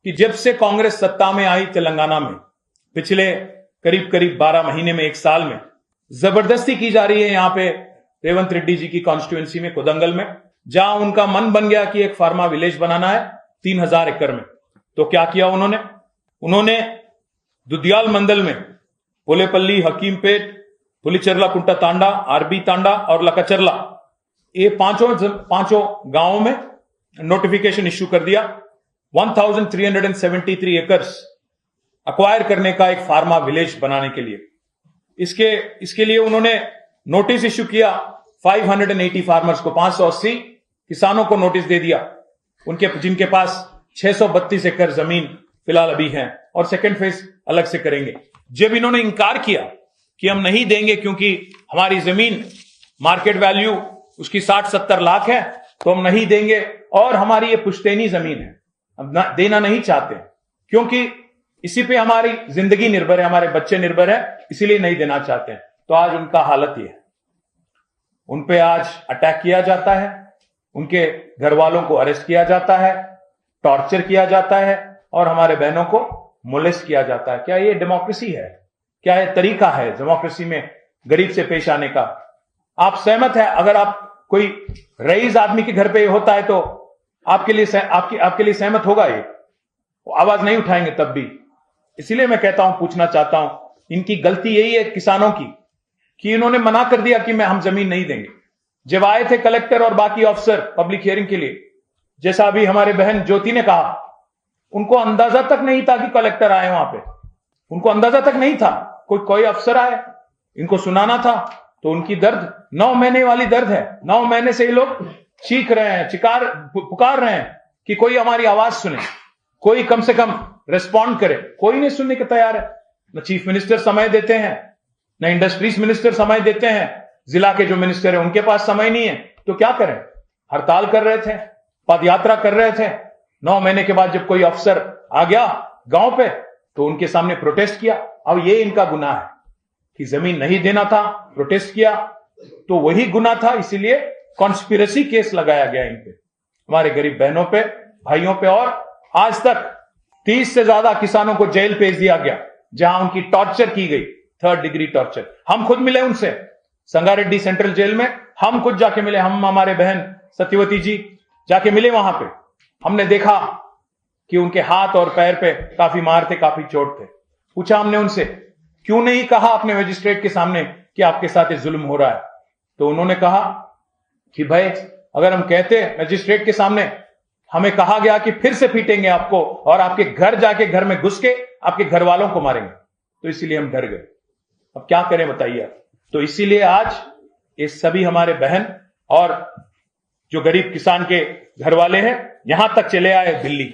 कि जब से कांग्रेस सत्ता में आई तेलंगाना में पिछले करीब करीब 12 महीने में, एक साल में, जबरदस्ती की जा रही है यहां पे रेवंत रेड्डी जी की कॉन्स्टिट्यूएंसी में, कोदंगल में, जहां उनका मन बन गया कि एक फार्मा विलेज बनाना है 3000 एकड़ में। तो क्या किया उन्होंने दुदियाल मंडल में पोलेपल्ली, हकीमपेट, पुलिचरला कुंटा तांडा, आरबी तांडा और लकाचरला, ये पांचों गांवों में नोटिफिकेशन इश्यू कर दिया 1373 एकर्स अक्वायर करने का एक फार्मा विलेज बनाने के लिए। इसके लिए उन्होंने नोटिस इश्यू किया 580 फार्मर्स को, 580 किसानों को नोटिस दे दिया, जिनके पास 632 एकड़ जमीन फिलहाल अभी है, और सेकेंड फेज अलग से करेंगे। जब इन्होंने इंकार किया कि हम नहीं देंगे क्योंकि हमारी जमीन मार्केट वैल्यू उसकी 60-70 लाख है, तो हम नहीं देंगे, और हमारी ये पुश्तैनी जमीन है, हम देना नहीं चाहते क्योंकि इसी पे हमारी जिंदगी निर्भर है, हमारे बच्चे निर्भर है, इसीलिए नहीं देना चाहते हैं। तो आज उनका हालत ये है, उन पे आज अटैक किया जाता है, उनके घर वालों को अरेस्ट किया जाता है, टॉर्चर किया जाता है, और हमारे बहनों को मोलेस्ट किया जाता है। क्या ये डेमोक्रेसी है? क्या ये तरीका है डेमोक्रेसी में गरीब से पेश आने का? आप सहमत है? अगर आप कोई रईस आदमी के घर पे होता है तो आपके लिए सहमत होगा? ये आवाज नहीं उठाएंगे तब भी। इसीलिए मैं कहता हूं, पूछना चाहता हूं, इनकी गलती यही है किसानों की कि इन्होंने मना कर दिया कि हम जमीन नहीं देंगे। जब आए थे कलेक्टर और बाकी अफसर पब्लिक हियरिंग के लिए, जैसा अभी हमारे बहन ज्योति ने कहा, उनको अंदाजा तक नहीं था कि कलेक्टर आए वहां पे, उनको अंदाजा तक नहीं था। कोई अफसर आए, इनको सुनाना था, तो उनकी दर्द 9 महीने वाली दर्द है। 9 महीने से ये लोग चीख रहे हैं, पुकार रहे हैं कि कोई हमारी आवाज सुने, कोई कम से कम रिस्पॉन्ड करे। कोई नहीं सुनने के तैयार है। न चीफ मिनिस्टर समय देते हैं, न इंडस्ट्रीज मिनिस्टर समय देते हैं, जिला के जो मिनिस्टर है उनके पास समय नहीं है। तो क्या करें? हड़ताल कर रहे थे, पदयात्रा कर रहे थे। 9 महीने के बाद जब कोई अफसर आ गया गांव पे, तो उनके सामने प्रोटेस्ट किया। अब ये इनका गुनाह है कि जमीन नहीं देना था, प्रोटेस्ट किया, तो वही गुनाह था, इसीलिए कॉन्स्पिरेसी केस लगाया गया इन पे, हमारे गरीब बहनों पे, भाइयों पे। और आज तक 30 से ज्यादा किसानों को जेल भेज दिया गया, जहां उनकी टॉर्चर की गई, 3rd डिग्री टॉर्चर। हम खुद मिले उनसे संगारेड्डी सेंट्रल जेल में, हम खुद जाके मिले, हम हमारे बहन सत्यवती जी जाके मिले वहां पे। हमने देखा कि उनके हाथ और पैर पे काफी मार थे, काफी चोट थे। पूछा हमने उनसे, क्यों नहीं कहा अपने मजिस्ट्रेट के सामने कि आपके साथ ये जुल्म हो रहा है? तो उन्होंने कहा कि भाई, अगर हम कहते मजिस्ट्रेट के सामने, हमें कहा गया कि फिर से पीटेंगे आपको और आपके घर जाके घर में घुस के आपके घर वालों को मारेंगे, तो इसीलिए हम डर गए। अब क्या करें बताइए आप? तो इसीलिए आज ये सभी हमारे बहन और जो गरीब किसान के घर वाले हैं, यहां तक चले आए दिल्ली।